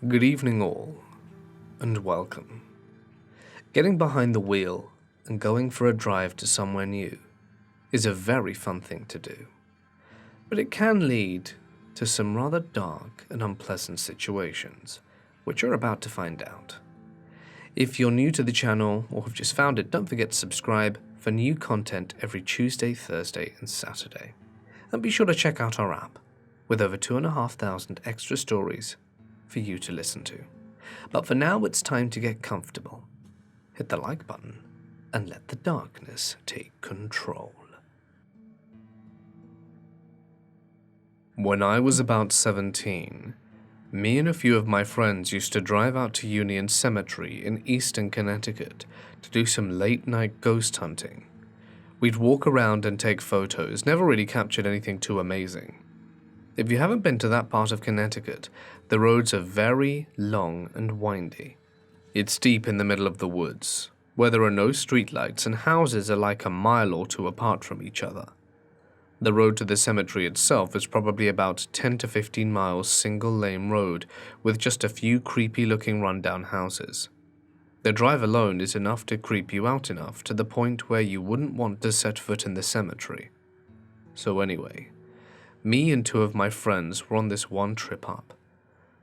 Good evening all, and welcome. Getting behind the wheel and going for a drive to somewhere new is a very fun thing to do, but it can lead to some rather dark and unpleasant situations, which you're about to find out. If you're new to the channel or have just found it, don't forget to subscribe for new content every Tuesday, Thursday, and Saturday. And be sure to check out our app, with over 2,500 extra stories for you to listen to. But for now, it's time to get comfortable. Hit the like button and let the darkness take control. When I was about 17, me and a few of my friends used to drive out to Union Cemetery in eastern Connecticut to do some late-night ghost hunting. We'd walk around and take photos, never really captured anything too amazing. If you haven't been to that part of Connecticut, the roads are very long and windy. It's deep in the middle of the woods, where there are no streetlights and houses are like a mile or two apart from each other. The road to the cemetery itself is probably about 10 to 15 miles single-lane road with just a few creepy-looking rundown houses. The drive alone is enough to creep you out enough to the point where you wouldn't want to set foot in the cemetery. So anyway, me and two of my friends were on this one trip up.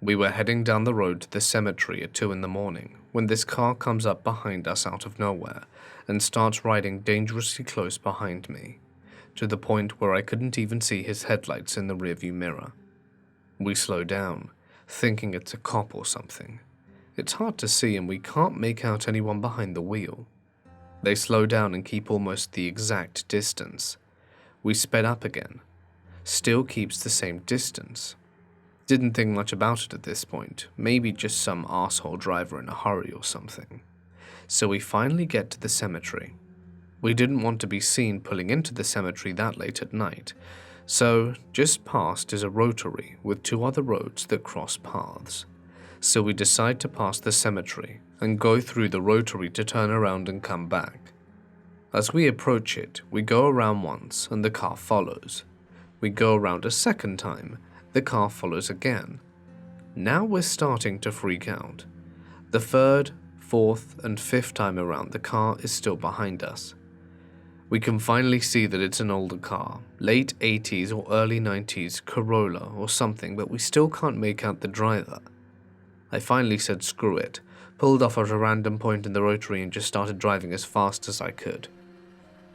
We were heading down the road to the cemetery at 2 in the morning when this car comes up behind us out of nowhere and starts riding dangerously close behind me, to the point where I couldn't even see his headlights in the rearview mirror. We slow down, thinking it's a cop or something. It's hard to see and we can't make out anyone behind the wheel. They slow down and keep almost the exact distance. We sped up again. Still keeps the same distance. Didn't think much about it at this point, maybe just some asshole driver in a hurry or something. So we finally get to the cemetery. We didn't want to be seen pulling into the cemetery that late at night, so just past is a rotary with 2 other roads that cross paths. So we decide to pass the cemetery and go through the rotary to turn around and come back. As we approach it, we go around once and the car follows. We go around a second time, the car follows again. Now we're starting to freak out. The 3rd, 4th, and 5th time around, the car is still behind us. We can finally see that it's an older car, late 80s or early 90s Corolla or something, but we still can't make out the driver. I finally said screw it, pulled off at a random point in the rotary and just started driving as fast as I could.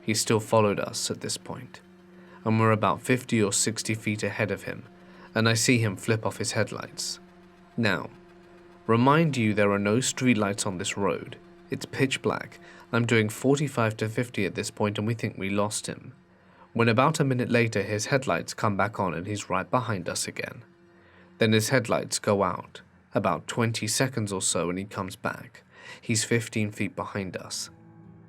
He still followed us at this point, and we're about 50 or 60 feet ahead of him, and I see him flip off his headlights. Now, remind you there are no streetlights on this road. It's pitch black. I'm doing 45 to 50 at this point and we think we lost him. When about a minute later his headlights come back on and he's right behind us again. Then his headlights go out, about 20 seconds or so, and he comes back. He's 15 feet behind us.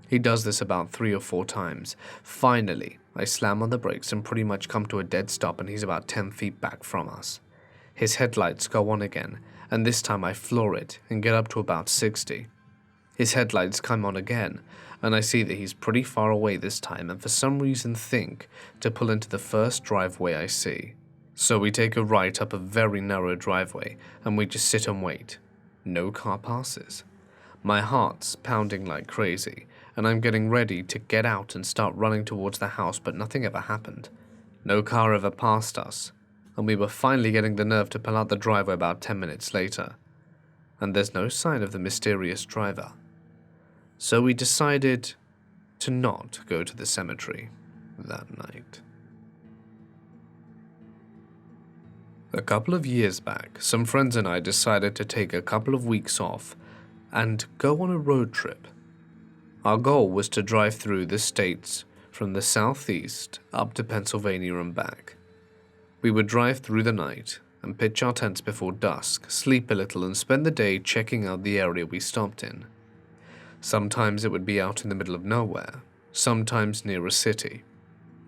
He does this about 3 or 4 times. Finally, I slam on the brakes and pretty much come to a dead stop and he's about 10 feet back from us. His headlights go on again, and this time I floor it and get up to about 60. His headlights come on again, and I see that he's pretty far away this time and for some reason think to pull into the first driveway I see. So we take a right up a very narrow driveway and we just sit and wait. No car passes. My heart's pounding like crazy, and I'm getting ready to get out and start running towards the house, but nothing ever happened. No car ever passed us, and we were finally getting the nerve to pull out the driveway about 10 minutes later. And there's no sign of the mysterious driver. So we decided to not go to the cemetery that night. A couple of years back, some friends and I decided to take a couple of weeks off and go on a road trip. Our goal was to drive through the states from the southeast up to Pennsylvania and back. We would drive through the night and pitch our tents before dusk, sleep a little, and spend the day checking out the area we stopped in. Sometimes it would be out in the middle of nowhere, sometimes near a city.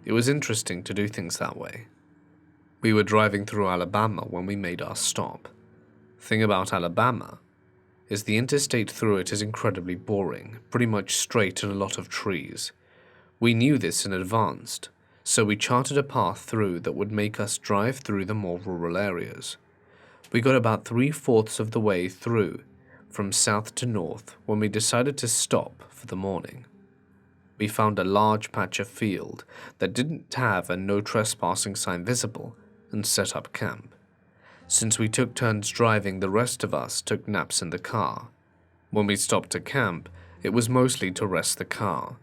It was interesting to do things that way. We were driving through Alabama when we made our stop. Thing about Alabama is the interstate through it is incredibly boring, pretty much straight and a lot of trees. We knew this in advance, so we charted a path through that would make us drive through the more rural areas. We got about 3/4 of the way through, from south to north, when we decided to stop for the morning. We found a large patch of field that didn't have a no trespassing sign visible and set up camp. Since we took turns driving, the rest of us took naps in the car. When we stopped to camp, it was mostly to rest the car.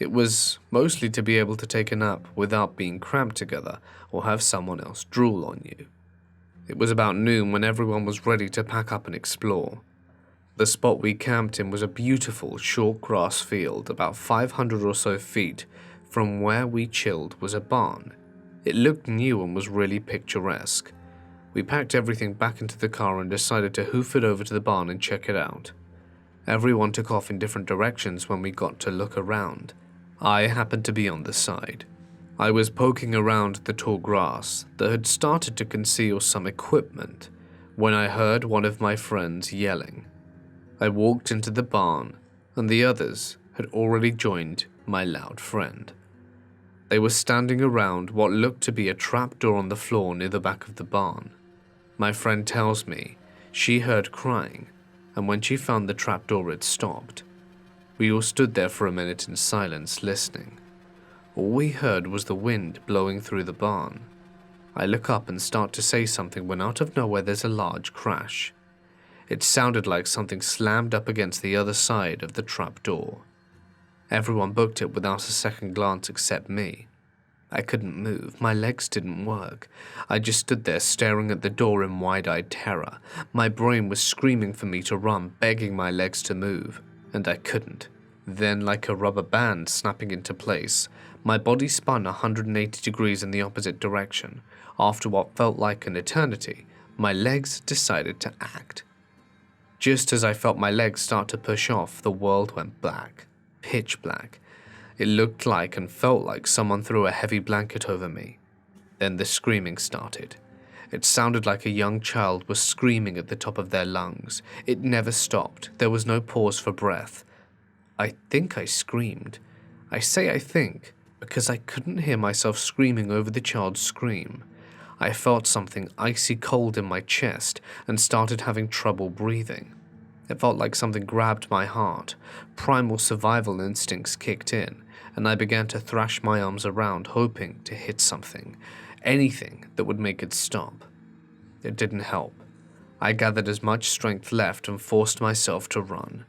It was mostly to be able to take a nap without being cramped together or have someone else drool on you. It was about noon when everyone was ready to pack up and explore. The spot we camped in was a beautiful short grass field. About 500 or so feet from where we chilled was a barn. It looked new and was really picturesque. We packed everything back into the car and decided to hoof it over to the barn and check it out. Everyone took off in different directions when we got to look around. I happened to be on the side. I was poking around the tall grass that had started to conceal some equipment when I heard one of my friends yelling. I walked into the barn, and the others had already joined my loud friend. They were standing around what looked to be a trapdoor on the floor near the back of the barn. My friend tells me she heard crying, and when she found the trapdoor it stopped. We all stood there for a minute in silence listening. All we heard was the wind blowing through the barn. I look up and start to say something when out of nowhere there's a large crash. It sounded like something slammed up against the other side of the trapdoor. Everyone booked it without a second glance except me. I couldn't move, my legs didn't work. I just stood there staring at the door in wide-eyed terror. My brain was screaming for me to run, begging my legs to move, and I couldn't. Then, like a rubber band snapping into place, my body spun 180 degrees in the opposite direction. After what felt like an eternity, my legs decided to act. Just as I felt my legs start to push off, the world went black, pitch black. It looked like and felt like someone threw a heavy blanket over me. Then the screaming started. It sounded like a young child was screaming at the top of their lungs. It never stopped. There was no pause for breath. I think I screamed. I say I think because I couldn't hear myself screaming over the child's scream. I felt something icy cold in my chest and started having trouble breathing. It felt like something grabbed my heart. Primal survival instincts kicked in, and I began to thrash my arms around, hoping to hit something, anything that would make it stop. It didn't help. I gathered as much strength left and forced myself to run.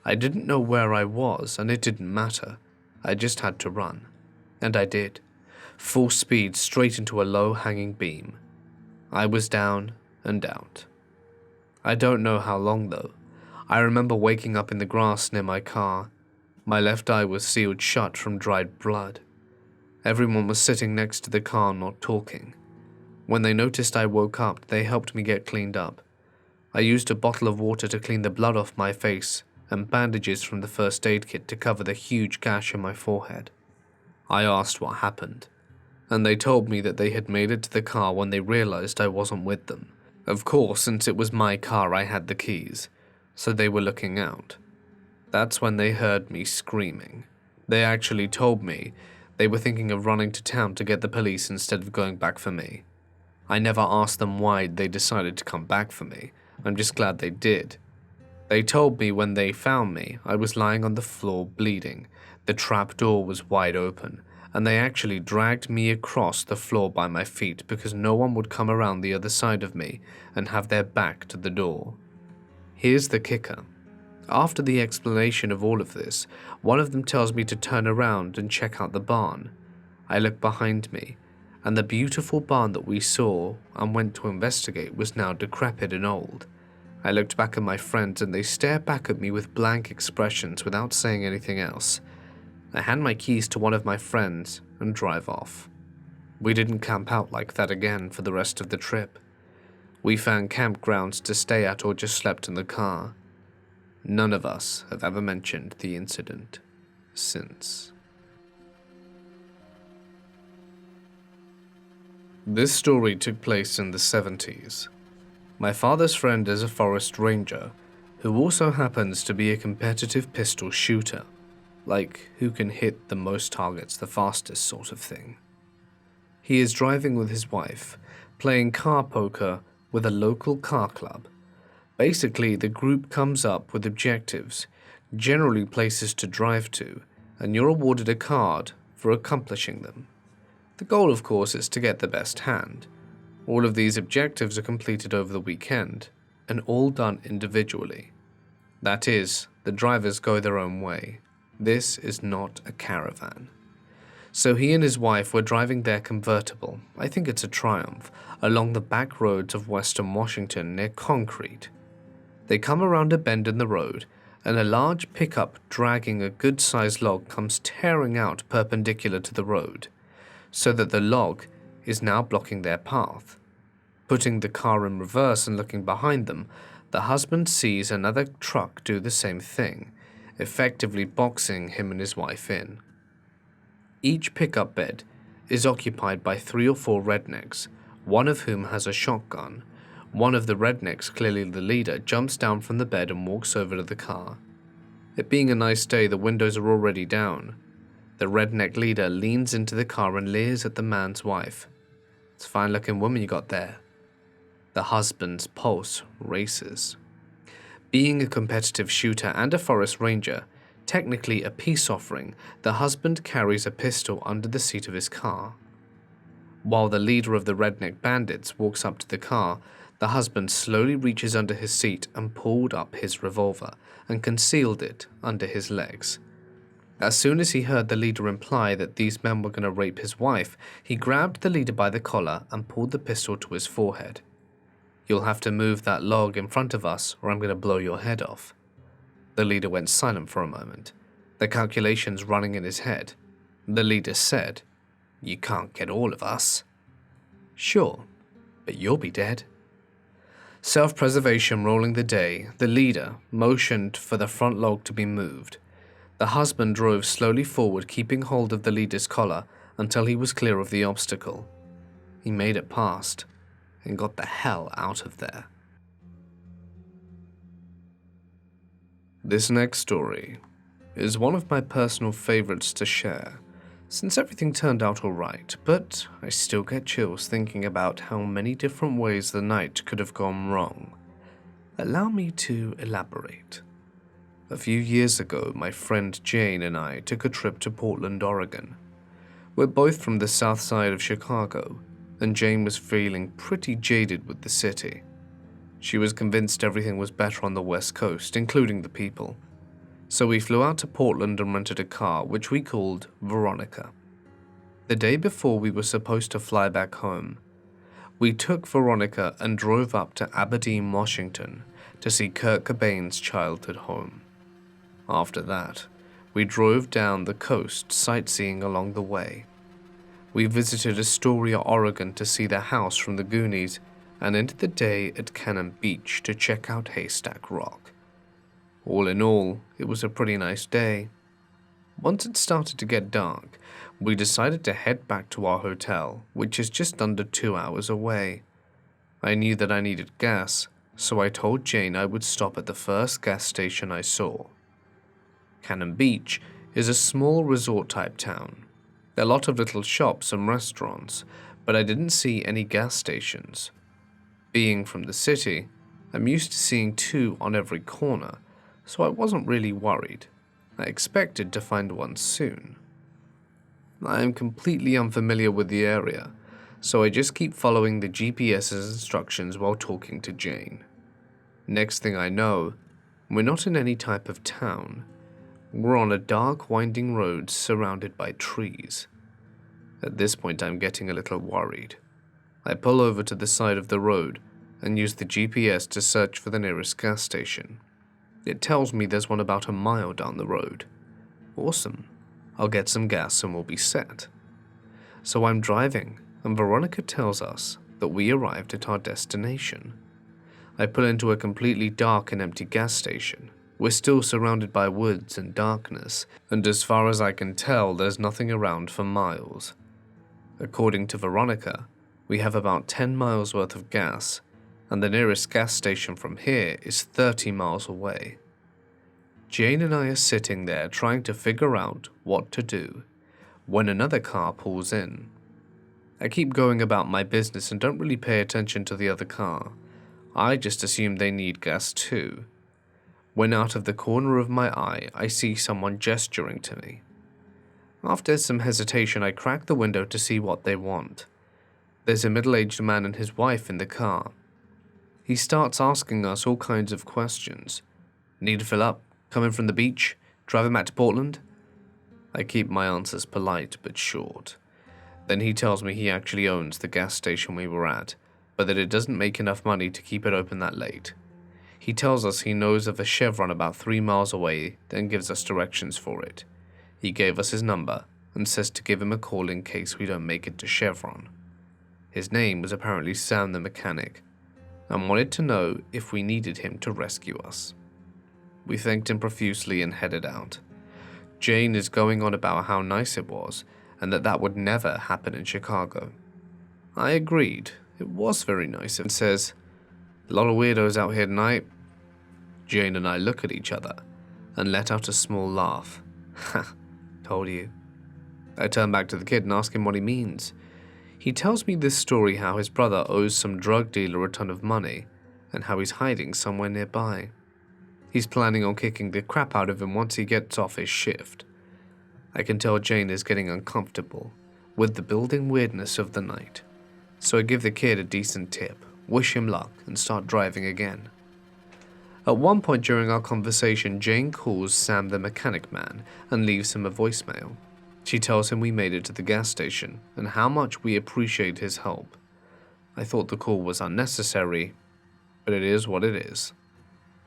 I didn't know where I was, and it didn't matter. I just had to run. And I did. Full speed straight into a low-hanging beam. I was down and out. I don't know how long though. I remember waking up in the grass near my car. My left eye was sealed shut from dried blood. Everyone was sitting next to the car not talking. When they noticed I woke up, they helped me get cleaned up. I used a bottle of water to clean the blood off my face and bandages from the first aid kit to cover the huge gash in my forehead. I asked what happened, and they told me that they had made it to the car when they realized I wasn't with them. Of course, since it was my car, I had the keys, so they were looking out. That's when they heard me screaming. They actually told me they were thinking of running to town to get the police instead of going back for me. I never asked them why they decided to come back for me. I'm just glad they did. They told me when they found me, I was lying on the floor bleeding. The trap door was wide open, and they actually dragged me across the floor by my feet because no one would come around the other side of me and have their back to the door. Here's the kicker. After the explanation of all of this, one of them tells me to turn around and check out the barn. I look behind me, and the beautiful barn that we saw and went to investigate was now decrepit and old. I looked back at my friends and they stared back at me with blank expressions without saying anything else. I hand my keys to one of my friends and drive off. We didn't camp out like that again for the rest of the trip. We found campgrounds to stay at or just slept in the car. None of us have ever mentioned the incident since. This story took place in the 70s. My father's friend is a forest ranger who also happens to be a competitive pistol shooter, like who can hit the most targets the fastest sort of thing. He is driving with his wife, playing car poker with a local car club. Basically, the group comes up with objectives, generally places to drive to, and you're awarded a card for accomplishing them. The goal, of course, is to get the best hand. All of these objectives are completed over the weekend, and all done individually. That is, the drivers go their own way. This is not a caravan. So he and his wife were driving their convertible, I think it's a Triumph, along the back roads of western Washington near Concrete. They come around a bend in the road, and a large pickup dragging a good-sized log comes tearing out perpendicular to the road, so that the log is now blocking their path. Putting the car in reverse and looking behind them, the husband sees another truck do the same thing, effectively boxing him and his wife in. Each pickup bed is occupied by 3 or 4 rednecks, one of whom has a shotgun. One of the rednecks, clearly the leader, jumps down from the bed and walks over to the car. It being a nice day, the windows are already down. The redneck leader leans into the car and leers at the man's wife. "It's a fine-looking woman you got there." The husband's pulse races. Being a competitive shooter and a forest ranger, technically a peace offering, the husband carries a pistol under the seat of his car. While the leader of the redneck bandits walks up to the car, the husband slowly reaches under his seat and pulled up his revolver and concealed it under his legs. As soon as he heard the leader imply that these men were going to rape his wife, he grabbed the leader by the collar and pulled the pistol to his forehead. "You'll have to move that log in front of us or I'm going to blow your head off." The leader went silent for a moment, the calculations running in his head. The leader said, "You can't get all of us." "Sure, but you'll be dead." Self-preservation rolling the day, the leader motioned for the front log to be moved. The husband drove slowly forward, keeping hold of the leader's collar until he was clear of the obstacle. He made it past and got the hell out of there. This next story is one of my personal favorites to share, since everything turned out alright, but I still get chills thinking about how many different ways the night could have gone wrong. Allow me to elaborate. A few years ago, my friend Jane and I took a trip to Portland, Oregon. We're both from the south side of Chicago, and Jane was feeling pretty jaded with the city. She was convinced everything was better on the West Coast, including the people. So we flew out to Portland and rented a car, which we called Veronica. The day before we were supposed to fly back home, we took Veronica and drove up to Aberdeen, Washington, to see Kurt Cobain's childhood home. After that, we drove down the coast sightseeing along the way. We visited Astoria, Oregon to see the house from the Goonies, and ended the day at Cannon Beach to check out Haystack Rock. All in all, it was a pretty nice day. Once it started to get dark, we decided to head back to our hotel, which is just under 2 hours away. I knew that I needed gas, so I told Jane I would stop at the first gas station I saw. Cannon Beach is a small resort-type town. There are a lot of little shops and restaurants, but I didn't see any gas stations. Being from the city, I'm used to seeing 2 on every corner, so I wasn't really worried. I expected to find one soon. I am completely unfamiliar with the area, so I just keep following the GPS's instructions while talking to Jane. Next thing I know, we're not in any type of town. We're on a dark, winding road surrounded by trees. At this point, I'm getting a little worried. I pull over to the side of the road and use the GPS to search for the nearest gas station. It tells me there's one about a mile down the road. Awesome. I'll get some gas and we'll be set. So I'm driving, and Veronica tells us that we arrived at our destination. I pull into a completely dark and empty gas station. We're still surrounded by woods and darkness, and as far as I can tell, there's nothing around for miles. According to Veronica, we have about 10 miles worth of gas, and the nearest gas station from here is 30 miles away. Jane and I are sitting there trying to figure out what to do, when another car pulls in. I keep going about my business and don't really pay attention to the other car, I just assume they need gas too. When out of the corner of my eye, I see someone gesturing to me. After some hesitation, I crack the window to see what they want. There's a middle-aged man and his wife in the car. He starts asking us all kinds of questions. Need to fill up? Coming from the beach? Driving back to Portland? I keep my answers polite but short. Then he tells me he actually owns the gas station we were at, but that it doesn't make enough money to keep it open that late. He tells us he knows of a Chevron about 3 miles away, then gives us directions for it. He gave us his number and says to give him a call in case we don't make it to Chevron. His name was apparently Sam the mechanic, and wanted to know if we needed him to rescue us. We thanked him profusely and headed out. Jane is going on about how nice it was, and that would never happen in Chicago. I agreed, it was very nice, and says, "A lot of weirdos out here tonight." Jane and I look at each other and let out a small laugh. Ha, told you. I turn back to the kid and ask him what he means. He tells me this story how his brother owes some drug dealer a ton of money and how he's hiding somewhere nearby. He's planning on kicking the crap out of him once he gets off his shift. I can tell Jane is getting uncomfortable with the building weirdness of the night, so I give the kid a decent tip, wish him luck, and start driving again. At one point during our conversation, Jane calls Sam the mechanic man and leaves him a voicemail. She tells him we made it to the gas station and how much we appreciate his help. I thought the call was unnecessary, but it is what it is.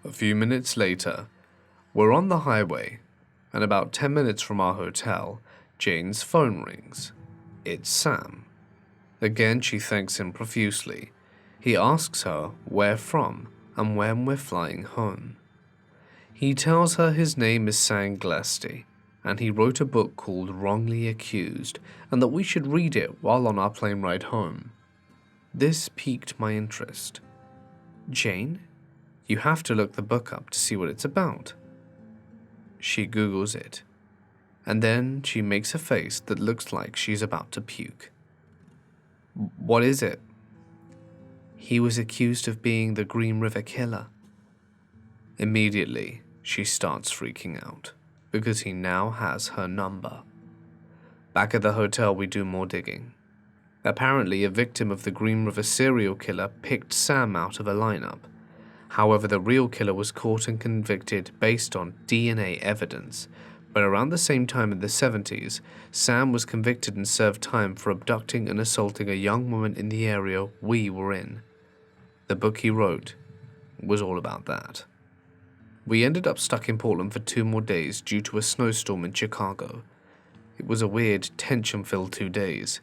A few minutes later, we're on the highway, and about 10 minutes from our hotel, Jane's phone rings. It's Sam. Again, she thanks him profusely. He asks her where from and when we're flying home. He tells her his name is Sam Glasty, and he wrote a book called Wrongly Accused, and that we should read it while on our plane ride home. This piqued my interest. Jane, you have to look the book up to see what it's about. She Googles it, and then she makes a face that looks like she's about to puke. What is it? He was accused of being the Green River Killer. Immediately, she starts freaking out, because he now has her number. Back at the hotel, we do more digging. Apparently, a victim of the Green River serial killer picked Sam out of a lineup. However, the real killer was caught and convicted based on DNA evidence, but around the same time in the 70s, Sam was convicted and served time for abducting and assaulting a young woman in the area we were in. The book he wrote was all about that. We ended up stuck in Portland for 2 more days due to a snowstorm in Chicago. It was a weird, tension-filled 2 days.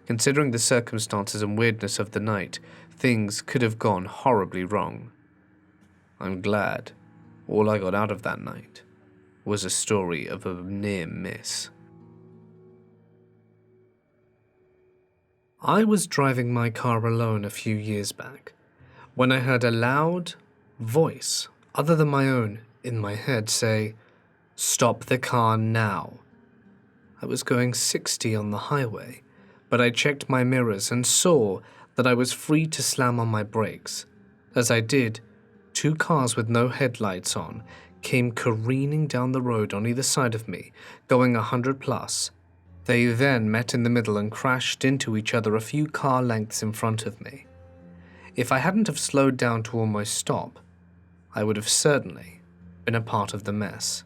Considering the circumstances and weirdness of the night, things could have gone horribly wrong. I'm glad all I got out of that night was a story of a near miss. I was driving my car alone a few years back when I heard a loud voice, other than my own, in my head say, "Stop the car now." I was going 60 on the highway, but I checked my mirrors and saw that I was free to slam on my brakes. As I did, 2 cars with no headlights on came careening down the road on either side of me, going 100 plus. They then met in the middle and crashed into each other a few car lengths in front of me. If I hadn't have slowed down to almost stop, I would have certainly been a part of the mess.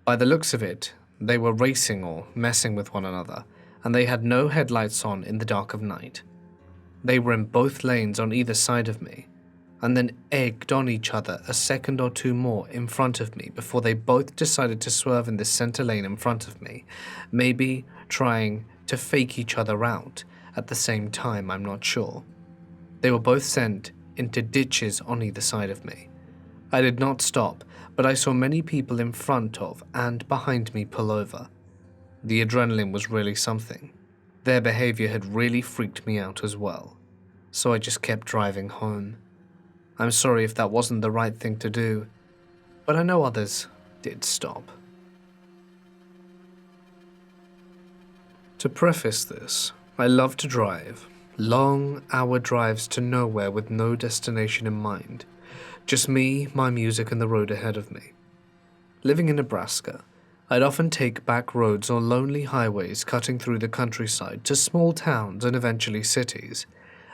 By the looks of it, they were racing or messing with one another, and they had no headlights on in the dark of night. They were in both lanes on either side of me, and then egged on each other a second or 2 more in front of me before they both decided to swerve in the center lane in front of me, maybe trying to fake each other out at the same time, I'm not sure. They were both sent into ditches on either side of me. I did not stop, but I saw many people in front of and behind me pull over. The adrenaline was really something. Their behavior had really freaked me out as well, so I just kept driving home. I'm sorry if that wasn't the right thing to do, but I know others did stop. To preface this, I love to drive, Long hour drives to nowhere with no destination in mind. Just me, my music, and the road ahead of me. Living in Nebraska, I'd often take back roads or lonely highways cutting through the countryside to small towns and eventually cities,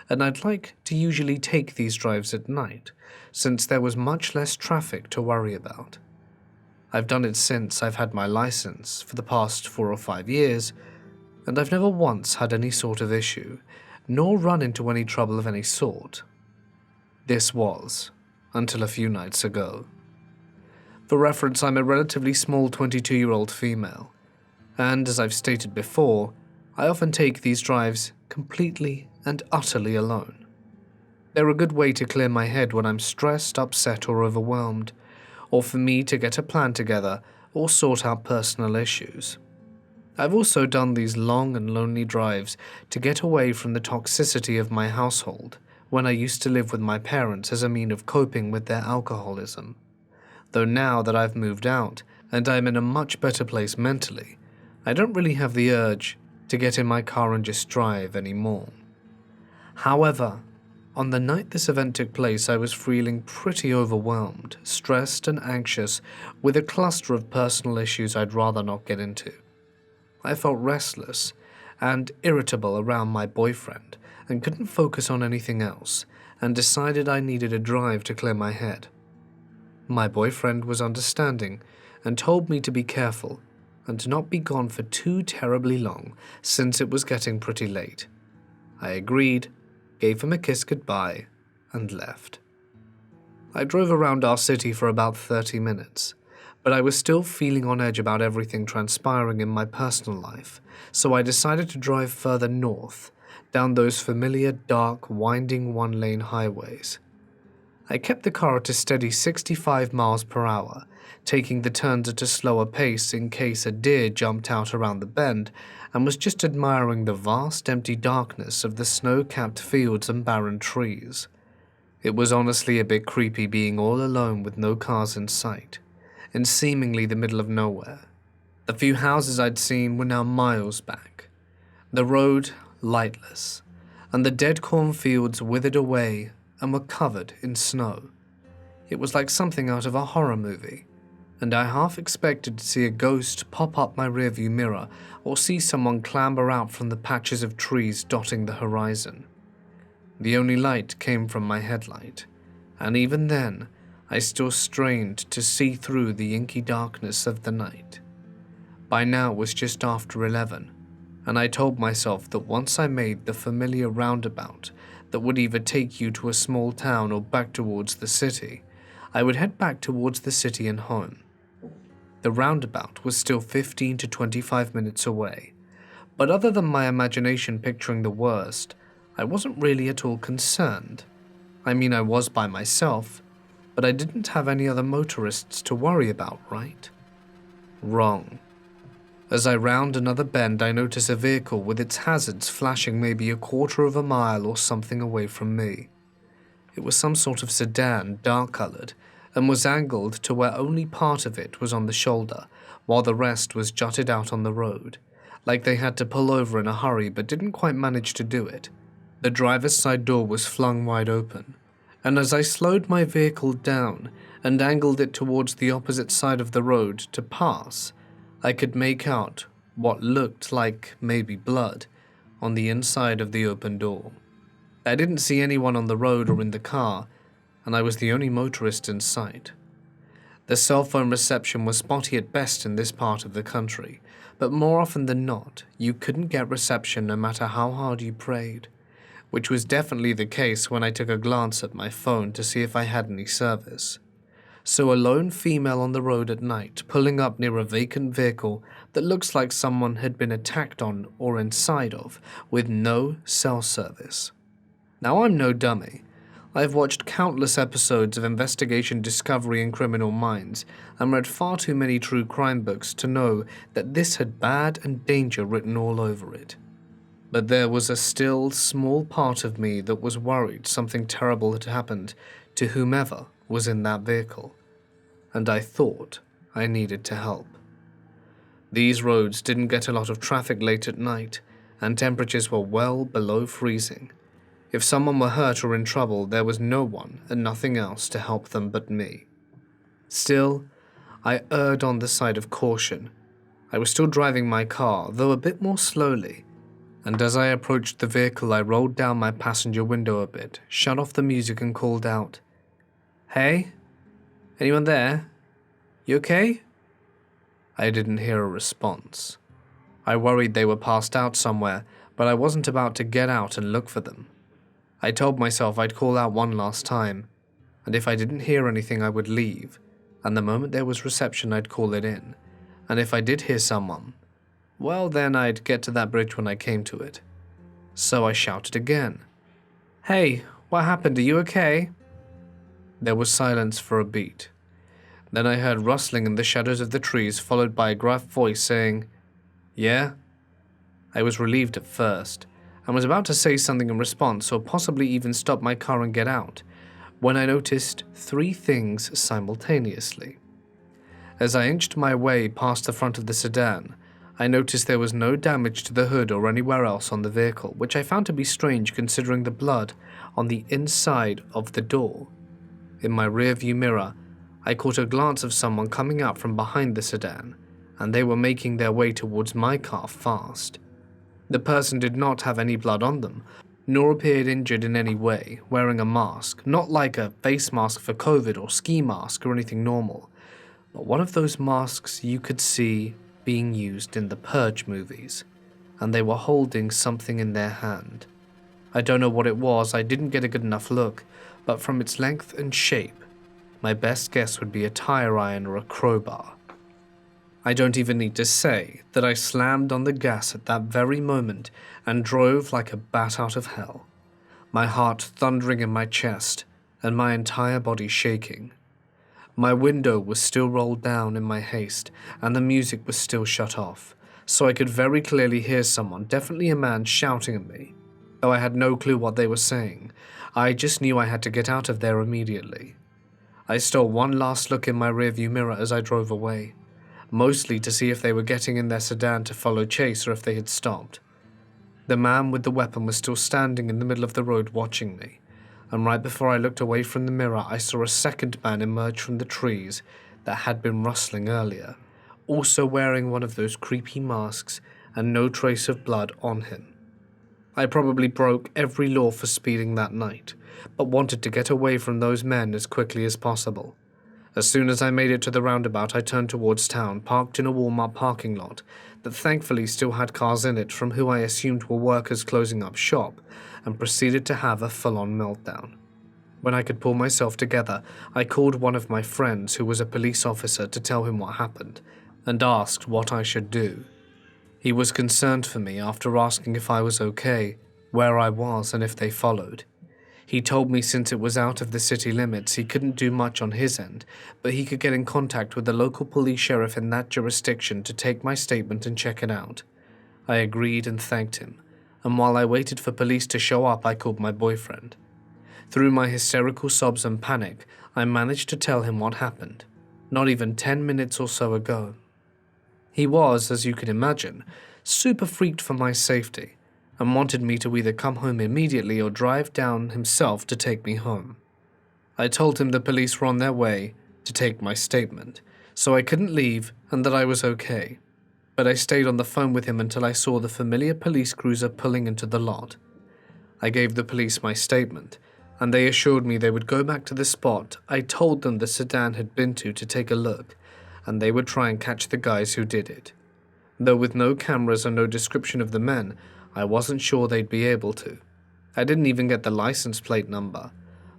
and I'd like to usually take these drives at night, since there was much less traffic to worry about. I've done it since I've had my license for the past 4 or 5 years, and I've never once had any sort of issue, nor run into any trouble of any sort. This was, until a few nights ago. For reference, I'm a relatively small 22-year-old female, and as I've stated before, I often take these drives completely and utterly alone. They're a good way to clear my head when I'm stressed, upset, or overwhelmed, or for me to get a plan together or sort out personal issues. I've also done these long and lonely drives to get away from the toxicity of my household when I used to live with my parents as a mean of coping with their alcoholism. Though now that I've moved out and I'm in a much better place mentally, I don't really have the urge to get in my car and just drive anymore. However, on the night this event took place, I was feeling pretty overwhelmed, stressed, and anxious with a cluster of personal issues I'd rather not get into. I felt restless and irritable around my boyfriend and couldn't focus on anything else, and decided I needed a drive to clear my head. My boyfriend was understanding and told me to be careful and to not be gone for too terribly long since it was getting pretty late. I agreed, gave him a kiss goodbye, and left. I drove around our city for about 30 minutes, but I was still feeling on edge about everything transpiring in my personal life, so I decided to drive further north, down those familiar, dark, winding one-lane highways. I kept the car at a steady 65 miles per hour, taking the turns at a slower pace in case a deer jumped out around the bend, and was just admiring the vast empty darkness of the snow-capped fields and barren trees. It was honestly a bit creepy being all alone with no cars in sight, in seemingly the middle of nowhere. The few houses I'd seen were now miles back, the road lightless, and the dead cornfields withered away and were covered in snow. It was like something out of a horror movie, and I half expected to see a ghost pop up my rearview mirror or see someone clamber out from the patches of trees dotting the horizon. The only light came from my headlight, and even then, I still strained to see through the inky darkness of the night. By now it was just after 11, and I told myself that once I made the familiar roundabout that would either take you to a small town or back towards the city, I would head back towards the city and home. The roundabout was still 15 to 25 minutes away, but other than my imagination picturing the worst, I wasn't really at all concerned. I mean, I was by myself, but I didn't have any other motorists to worry about, right? Wrong. As I round another bend, I notice a vehicle with its hazards flashing maybe a quarter of a mile or something away from me. It was some sort of sedan, dark-colored, and was angled to where only part of it was on the shoulder, while the rest was jutted out on the road, like they had to pull over in a hurry but didn't quite manage to do it. The driver's side door was flung wide open, and as I slowed my vehicle down and angled it towards the opposite side of the road to pass, I could make out what looked like maybe blood on the inside of the open door. I didn't see anyone on the road or in the car, and I was the only motorist in sight. The cell phone reception was spotty at best in this part of the country, but more often than not, you couldn't get reception no matter how hard you prayed, which was definitely the case when I took a glance at my phone to see if I had any service. So a lone female on the road at night, pulling up near a vacant vehicle that looks like someone had been attacked on or inside of, with no cell service. Now, I'm no dummy. I've watched countless episodes of Investigation Discovery and Criminal Minds and read far too many true crime books to know that this had bad and danger written all over it. But there was a still, small part of me that was worried something terrible had happened to whomever was in that vehicle, and I thought I needed to help. These roads didn't get a lot of traffic late at night, and temperatures were well below freezing. If someone were hurt or in trouble, there was no one and nothing else to help them but me. Still, I erred on the side of caution. I was still driving my car, though a bit more slowly, and as I approached the vehicle, I rolled down my passenger window a bit, shut off the music and called out, "Hey? Anyone there? You okay?" I didn't hear a response. I worried they were passed out somewhere, but I wasn't about to get out and look for them. I told myself I'd call out one last time, and if I didn't hear anything I would leave, and the moment there was reception I'd call it in, and if I did hear someone, well then I'd get to that bridge when I came to it. So I shouted again, "Hey, what happened? Are you okay?" There was silence for a beat. Then I heard rustling in the shadows of the trees, followed by a gruff voice saying, "Yeah?" I was relieved at first, and was about to say something in response or possibly even stop my car and get out, when I noticed three things simultaneously. As I inched my way past the front of the sedan, I noticed there was no damage to the hood or anywhere else on the vehicle, which I found to be strange considering the blood on the inside of the door. In my rearview mirror, I caught a glance of someone coming out from behind the sedan, and they were making their way towards my car fast. The person did not have any blood on them, nor appeared injured in any way, wearing a mask, not like a face mask for COVID or ski mask or anything normal, but one of those masks you could see being used in the Purge movies, and they were holding something in their hand. I don't know what it was, I didn't get a good enough look, but from its length and shape, my best guess would be a tire iron or a crowbar. I don't even need to say that I slammed on the gas at that very moment and drove like a bat out of hell, my heart thundering in my chest and my entire body shaking. My window was still rolled down in my haste and the music was still shut off, so I could very clearly hear someone, definitely a man, shouting at me. Though I had no clue what they were saying, I just knew I had to get out of there immediately. I stole one last look in my rearview mirror as I drove away, mostly to see if they were getting in their sedan to follow chase or if they had stopped. The man with the weapon was still standing in the middle of the road watching me, and right before I looked away from the mirror I saw a second man emerge from the trees that had been rustling earlier, also wearing one of those creepy masks and no trace of blood on him. I probably broke every law for speeding that night, but wanted to get away from those men as quickly as possible. As soon as I made it to the roundabout, I turned towards town, parked in a Walmart parking lot that thankfully still had cars in it from who I assumed were workers closing up shop, and proceeded to have a full-on meltdown. When I could pull myself together, I called one of my friends who was a police officer to tell him what happened, and asked what I should do. He was concerned for me after asking if I was okay, where I was, and if they followed. He told me since it was out of the city limits, he couldn't do much on his end, but he could get in contact with the local police sheriff in that jurisdiction to take my statement and check it out. I agreed and thanked him, and while I waited for police to show up, I called my boyfriend. Through my hysterical sobs and panic, I managed to tell him what happened, not even 10 minutes or so ago. He was, as you can imagine, super freaked for my safety, and wanted me to either come home immediately or drive down himself to take me home. I told him the police were on their way to take my statement, so I couldn't leave and that I was okay. But I stayed on the phone with him until I saw the familiar police cruiser pulling into the lot. I gave the police my statement, and they assured me they would go back to the spot I told them the sedan had been to take a look, and they would try and catch the guys who did it. Though with no cameras or no description of the men, I wasn't sure they'd be able to. I didn't even get the license plate number,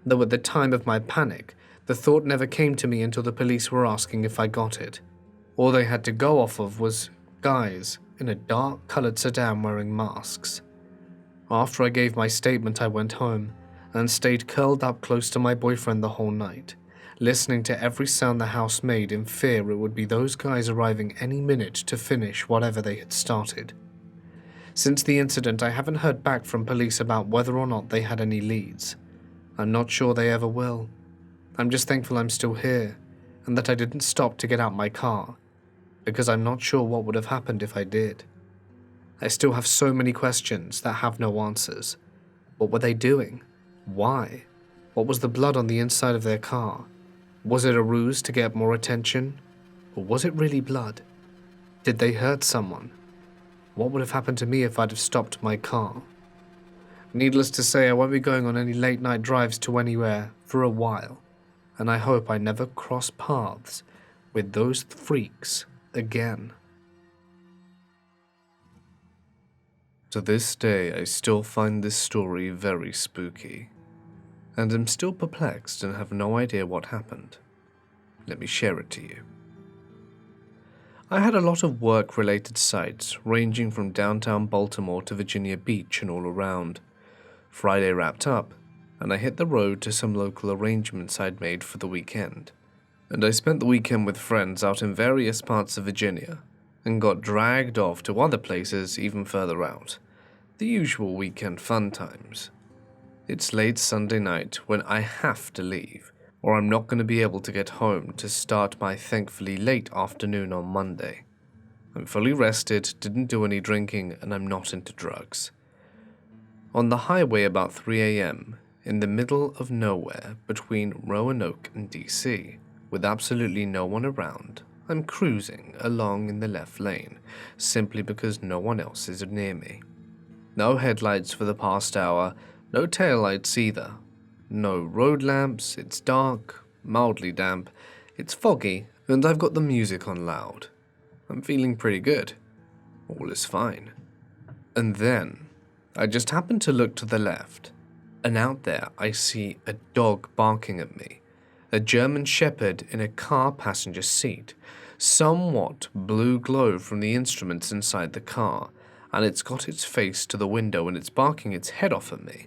though at the time of my panic, the thought never came to me until the police were asking if I got it. All they had to go off of was guys in a dark-colored sedan wearing masks. After I gave my statement, I went home and stayed curled up close to my boyfriend the whole night, listening to every sound the house made in fear it would be those guys arriving any minute to finish whatever they had started. Since the incident, I haven't heard back from police about whether or not they had any leads. I'm not sure they ever will. I'm just thankful I'm still here, and that I didn't stop to get out my car, because I'm not sure what would have happened if I did. I still have so many questions that have no answers. What were they doing? Why? What was the blood on the inside of their car? Was it a ruse to get more attention? Or was it really blood? Did they hurt someone? What would have happened to me if I'd have stopped my car? Needless to say, I won't be going on any late night drives to anywhere for a while, and I hope I never cross paths with those freaks again. To this day, I still find this story very spooky, and am still perplexed and have no idea what happened. Let me share it to you. I had a lot of work-related sites, ranging from downtown Baltimore to Virginia Beach and all around. Friday wrapped up, and I hit the road to some local arrangements I'd made for the weekend. And I spent the weekend with friends out in various parts of Virginia, and got dragged off to other places even further out. The usual weekend fun times. It's late Sunday night when I have to leave, or I'm not going to be able to get home to start my thankfully late afternoon on Monday. I'm fully rested, didn't do any drinking, and I'm not into drugs. On the highway about 3 a.m., in the middle of nowhere between Roanoke and DC, with absolutely no one around, I'm cruising along in the left lane, simply because no one else is near me. No headlights for the past hour, no taillights either. No road lamps, it's dark, mildly damp, it's foggy, and I've got the music on loud. I'm feeling pretty good. All is fine. And then, I just happen to look to the left, and out there I see a dog barking at me. A German Shepherd in a car passenger seat, somewhat blue glow from the instruments inside the car, and it's got its face to the window and it's barking its head off at me.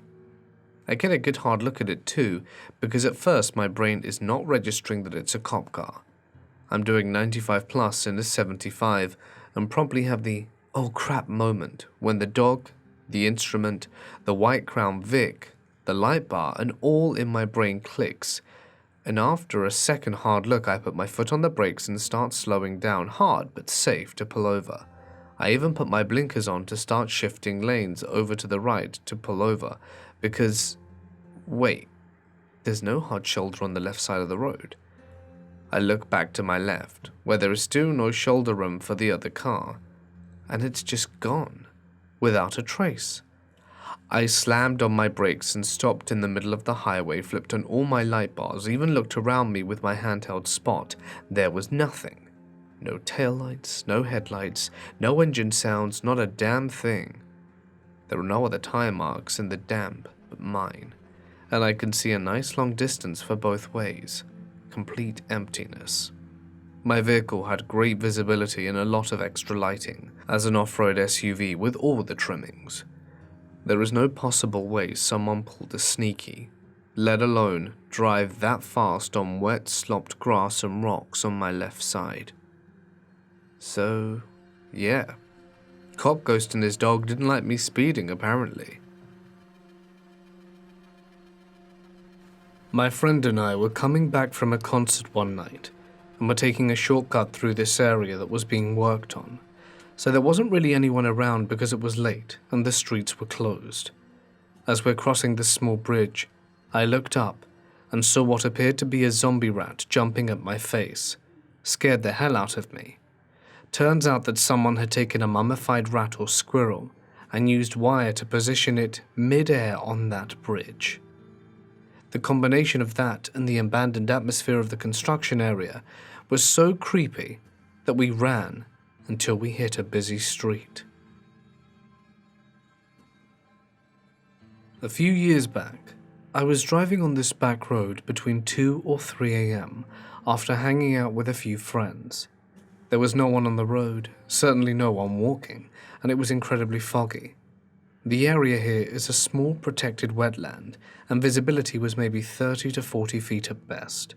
I get a good hard look at it too, because at first my brain is not registering that it's a cop car. I'm doing 95 plus in a 75 and probably have the oh crap moment when the dog, the instrument, the white Crown Vic, the light bar and all in my brain clicks. And after a second hard look, I put my foot on the brakes and start slowing down hard but safe to pull over. I even put my blinkers on to start shifting lanes over to the right to pull over, because, wait, there's no hard shoulder on the left side of the road. I look back to my left, where there is still no shoulder room for the other car, and it's just gone, without a trace. I slammed on my brakes and stopped in the middle of the highway, flipped on all my light bars, even looked around me with my handheld spot. There was nothing. No taillights, no headlights, no engine sounds, not a damn thing. There were no other tire marks in the damp but mine, and I could see a nice long distance for both ways. Complete emptiness. My vehicle had great visibility and a lot of extra lighting, as an off-road SUV with all the trimmings. There is no possible way someone pulled a sneaky, let alone drive that fast on wet, slopped grass and rocks on my left side. So, yeah. Cop Ghost and his dog didn't like me speeding, apparently. My friend and I were coming back from a concert one night, and were taking a shortcut through this area that was being worked on, so there wasn't really anyone around because it was late and the streets were closed. As we're crossing this small bridge, I looked up and saw what appeared to be a zombie rat jumping at my face. Scared the hell out of me. Turns out that someone had taken a mummified rat or squirrel and used wire to position it mid-air on that bridge. The combination of that and the abandoned atmosphere of the construction area was so creepy that we ran until we hit a busy street. A few years back, I was driving on this back road between 2 or 3 a.m. after hanging out with a few friends. There was no one on the road, certainly no one walking, and it was incredibly foggy. The area here is a small protected wetland, and visibility was maybe 30 to 40 feet at best.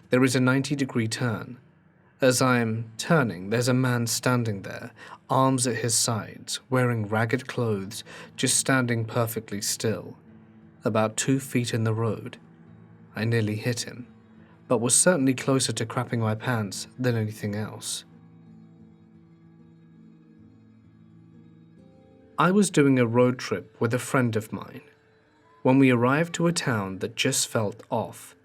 There is a 90-degree turn. As I am turning, there's a man standing there, arms at his sides, wearing ragged clothes, just standing perfectly still, about 2 feet in the road. I nearly hit him, but was certainly closer to crapping my pants than anything else. I was doing a road trip with a friend of mine when we arrived to a town that just felt off,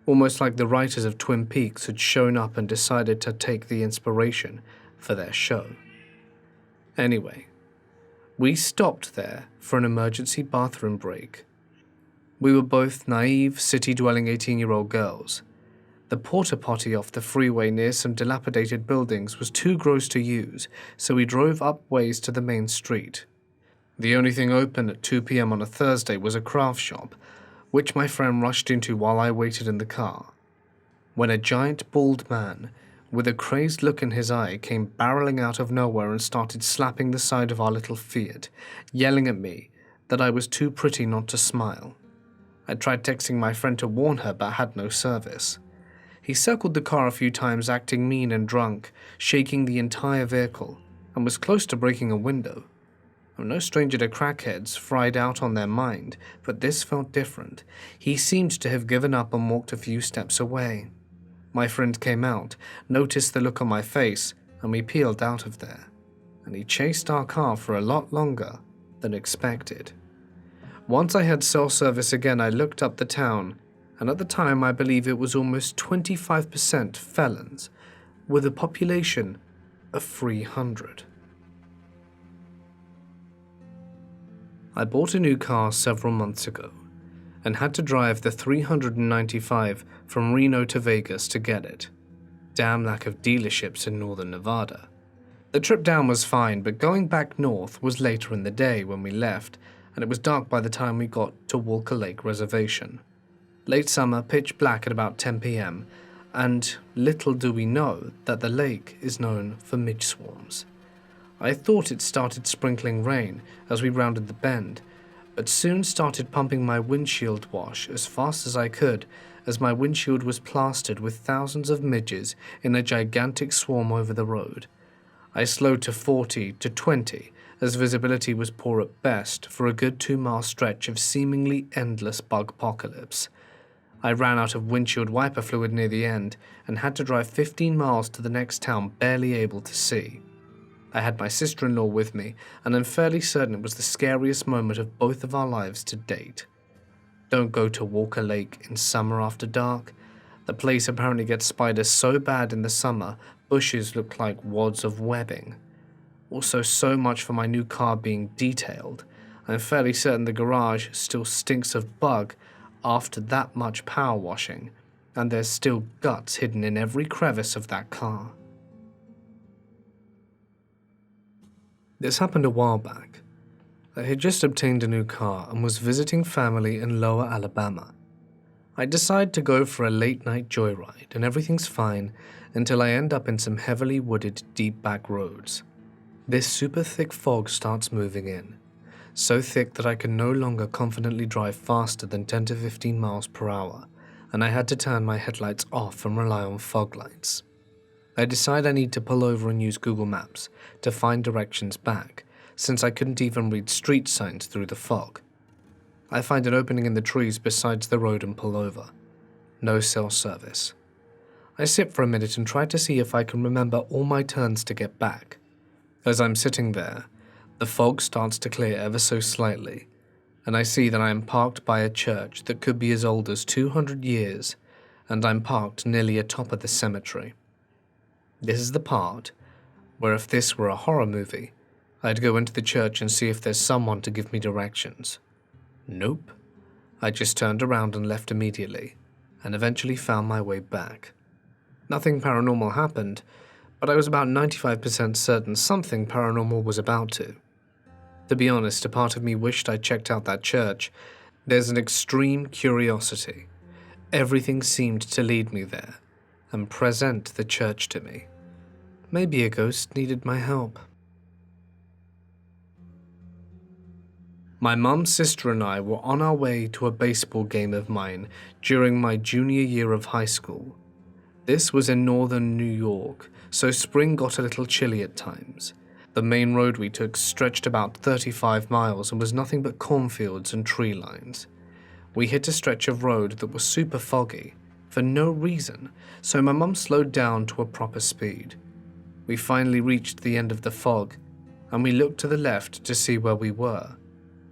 almost like the writers of Twin Peaks had shown up and decided to take the inspiration for their show. Anyway, we stopped there for an emergency bathroom break. We were both naive, city-dwelling 18-year-old girls. The porta potty off the freeway near some dilapidated buildings was too gross to use, so we drove up ways to the main street. The only thing open at 2 p.m. on a Thursday was a craft shop, which my friend rushed into while I waited in the car. When a giant bald man, with a crazed look in his eye, came barreling out of nowhere and started slapping the side of our little Fiat, yelling at me that I was too pretty not to smile. I tried texting my friend to warn her, but had no service. He circled the car a few times, acting mean and drunk, shaking the entire vehicle, and was close to breaking a window. I'm no stranger to crackheads, fried out on their mind, but this felt different. He seemed to have given up and walked a few steps away. My friend came out, noticed the look on my face, and we peeled out of there. And he chased our car for a lot longer than expected. Once I had cell service again, I looked up the town, and at the time I believe it was almost 25% felons, with a population of 300. I bought a new car several months ago, and had to drive the 395 from Reno to Vegas to get it. Damn lack of dealerships in northern Nevada. The trip down was fine, but going back north was later in the day when we left, and it was dark by the time we got to Walker Lake Reservation. Late summer, pitch black at about 10 p.m., and little do we know that the lake is known for midge swarms. I thought it started sprinkling rain as we rounded the bend, but soon started pumping my windshield wash as fast as I could, as my windshield was plastered with thousands of midges in a gigantic swarm over the road. I slowed to 40 to 20 as visibility was poor at best for a good 2-mile stretch of seemingly endless bug apocalypse. I ran out of windshield wiper fluid near the end and had to drive 15 miles to the next town, barely able to see. I had my sister-in-law with me, and I'm fairly certain it was the scariest moment of both of our lives to date. Don't go to Walker Lake in summer after dark. The place apparently gets spiders so bad in the summer, bushes look like wads of webbing. Also, so much for my new car being detailed. I'm fairly certain the garage still stinks of bug after that much power washing, and there's still guts hidden in every crevice of that car. This happened a while back. I had just obtained a new car and was visiting family in Lower Alabama. I decide to go for a late-night joyride, and everything's fine until I end up in some heavily wooded, deep back roads. This super thick fog starts moving in, so thick that I can no longer confidently drive faster than 10 to 15 miles per hour, and I had to turn my headlights off and rely on fog lights. I decide I need to pull over and use Google Maps to find directions back, since I couldn't even read street signs through the fog. I find an opening in the trees besides the road and pull over. No cell service. I sit for a minute and try to see if I can remember all my turns to get back. As I'm sitting there, the fog starts to clear ever so slightly, and I see that I am parked by a church that could be as old as 200 years, and I'm parked nearly atop of the cemetery. This is the part where if this were a horror movie, I'd go into the church and see if there's someone to give me directions. Nope. I just turned around and left immediately, and eventually found my way back. Nothing paranormal happened, but I was about 95% certain something paranormal was about to. To be honest, a part of me wished I checked out that church. There's an extreme curiosity. Everything seemed to lead me there, and present the church to me. Maybe a ghost needed my help. My mum's sister and I were on our way to a baseball game of mine during my junior year of high school. This was in northern New York, so spring got a little chilly at times. The main road we took stretched about 35 miles and was nothing but cornfields and tree lines. We hit a stretch of road that was super foggy, for no reason, so my mum slowed down to a proper speed. We finally reached the end of the fog, and we looked to the left to see where we were.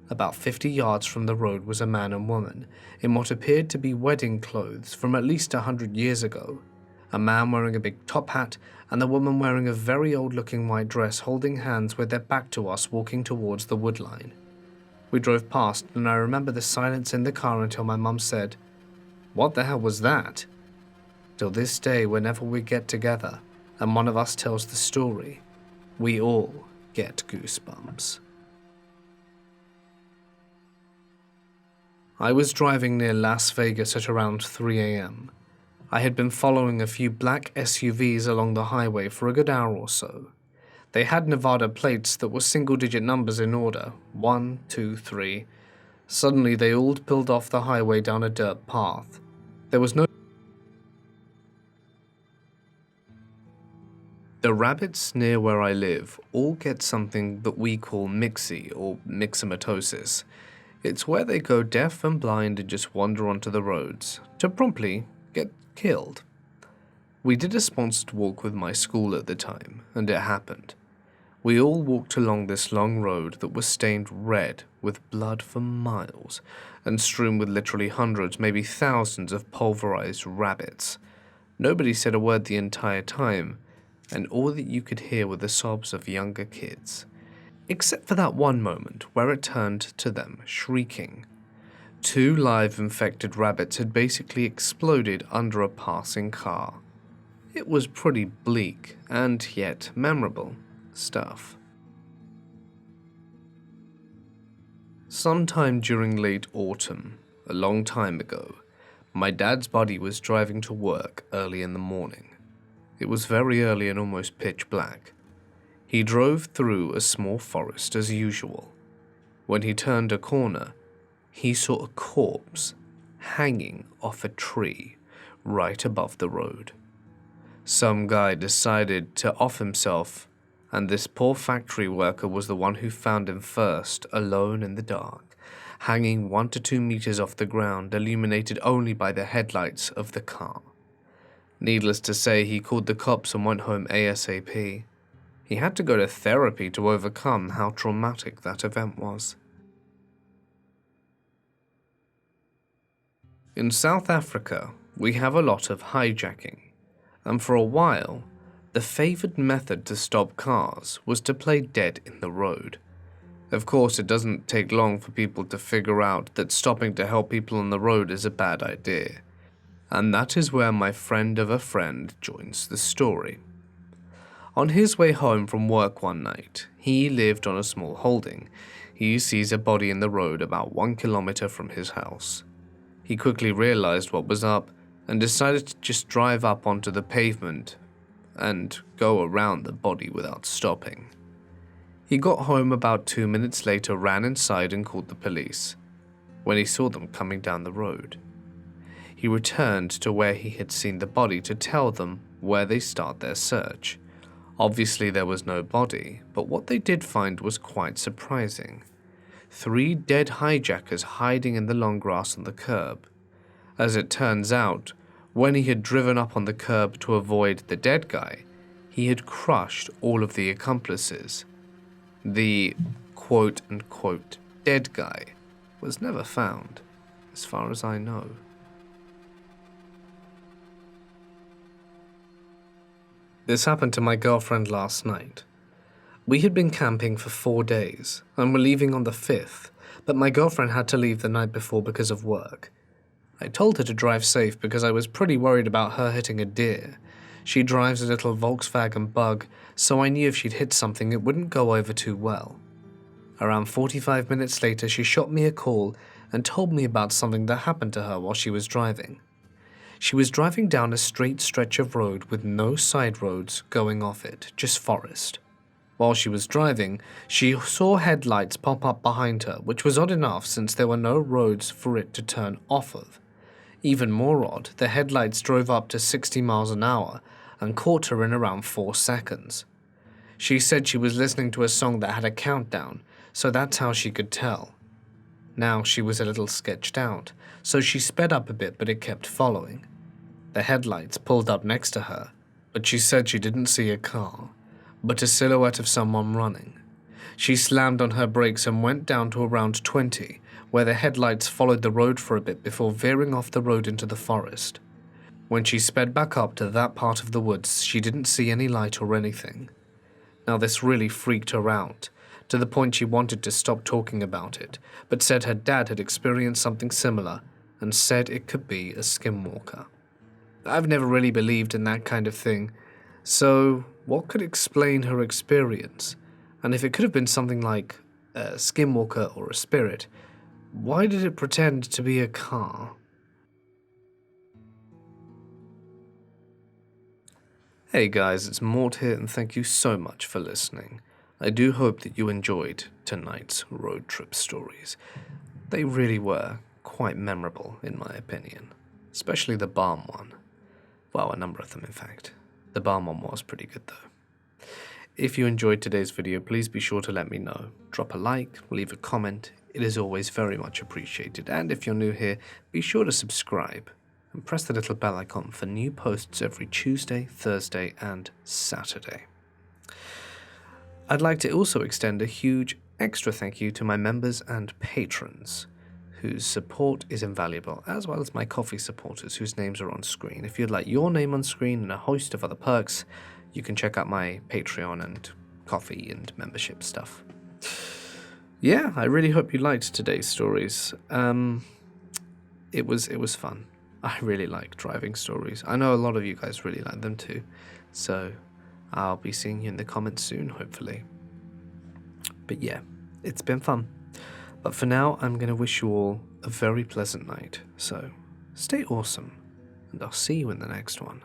About 50 yards from the road was a man and woman in what appeared to be wedding clothes from at least 100 years ago. A man wearing a big top hat and the woman wearing a very old-looking white dress, holding hands with their back to us, walking towards the wood line. We drove past, and I remember the silence in the car until my mum said, "What the hell was that?" Till this day, whenever we get together and one of us tells the story, we all get goosebumps. I was driving near Las Vegas at around 3 a.m. I had been following a few black SUVs along the highway for a good hour or so. They had Nevada plates that were single-digit numbers in order, 1, 2, 3. Suddenly, they all pulled off the highway down a dirt path. There was no... The rabbits near where I live all get something that we call mixie or myxomatosis. It's where they go deaf and blind and just wander onto the roads to promptly get killed. We did a sponsored walk with my school at the time, and it happened. We all walked along this long road that was stained red with blood for miles and strewn with literally hundreds, maybe thousands of pulverized rabbits. Nobody said a word the entire time, and all that you could hear were the sobs of younger kids. Except for that one moment where it turned to them shrieking. 2 live infected rabbits had basically exploded under a passing car. It was pretty bleak and yet memorable stuff. Sometime during late autumn, a long time ago, my dad's buddy was driving to work early in the morning. It was very early and almost pitch black. He drove through a small forest as usual. When he turned a corner, he saw a corpse hanging off a tree right above the road. Some guy decided to off himself, and this poor factory worker was the one who found him first, alone in the dark, hanging 1 to 2 meters off the ground, illuminated only by the headlights of the car. Needless to say, he called the cops and went home ASAP. He had to go to therapy to overcome how traumatic that event was. In South Africa, we have a lot of hijacking, and for a while, the favored method to stop cars was to play dead in the road. Of course, it doesn't take long for people to figure out that stopping to help people on the road is a bad idea. And that is where my friend of a friend joins the story. On his way home from work one night, he lived on a small holding. He sees a body in the road about 1 kilometer from his house. He quickly realized what was up and decided to just drive up onto the pavement and go around the body without stopping. He got home about 2 minutes later, ran inside and called the police when he saw them coming down the road. He returned to where he had seen the body to tell them where they start their search. Obviously there was no body, but what they did find was quite surprising. 3 dead hijackers hiding in the long grass on the curb. As it turns out, when he had driven up on the curb to avoid the dead guy, he had crushed all of the accomplices. The quote-unquote dead guy was never found, as far as I know. This happened to my girlfriend last night. We had been camping for 4 days and were leaving on the 5th, but my girlfriend had to leave the night before because of work. I told her to drive safe because I was pretty worried about her hitting a deer. She drives a little Volkswagen Bug, so I knew if she'd hit something it wouldn't go over too well. Around 45 minutes later, she shot me a call and told me about something that happened to her while she was driving. She was driving down a straight stretch of road with no side roads going off it, just forest. While she was driving, she saw headlights pop up behind her, which was odd enough since there were no roads for it to turn off of. Even more odd, the headlights drove up to 60 miles an hour and caught her in around 4 seconds. She said she was listening to a song that had a countdown, so that's how she could tell. Now she was a little sketched out, so she sped up a bit, but it kept following. The headlights pulled up next to her, but she said she didn't see a car, but a silhouette of someone running. She slammed on her brakes and went down to around 20, where the headlights followed the road for a bit before veering off the road into the forest. When she sped back up to that part of the woods, she didn't see any light or anything. Now this really freaked her out, to the point she wanted to stop talking about it, but said her dad had experienced something similar and said it could be a skinwalker. I've never really believed in that kind of thing, so what could explain her experience? And if it could have been something like a skinwalker or a spirit, why did it pretend to be a car? Hey guys, it's Mort here, and thank you so much for listening. I do hope that you enjoyed tonight's road trip stories. They really were quite memorable, in my opinion, especially the barn one. Well, a number of them, in fact. The barn one was pretty good, though. If you enjoyed today's video, please be sure to let me know. Drop a like, leave a comment. It is always very much appreciated. And if you're new here, be sure to subscribe and press the little bell icon for new posts every Tuesday, Thursday, and Saturday. I'd like to also extend a huge extra thank you to my members and patrons, whose support is invaluable, as well as my coffee supporters whose names are on screen. If you'd like your name on screen and a host of other perks, you can check out my Patreon and coffee and membership stuff. Yeah, I really hope you liked today's stories. It was fun. I really like driving stories. I know a lot of you guys really like them too, so I'll be seeing you in the comments soon, hopefully. But yeah, it's been fun. But for now, I'm going to wish you all a very pleasant night, so stay awesome, and I'll see you in the next one.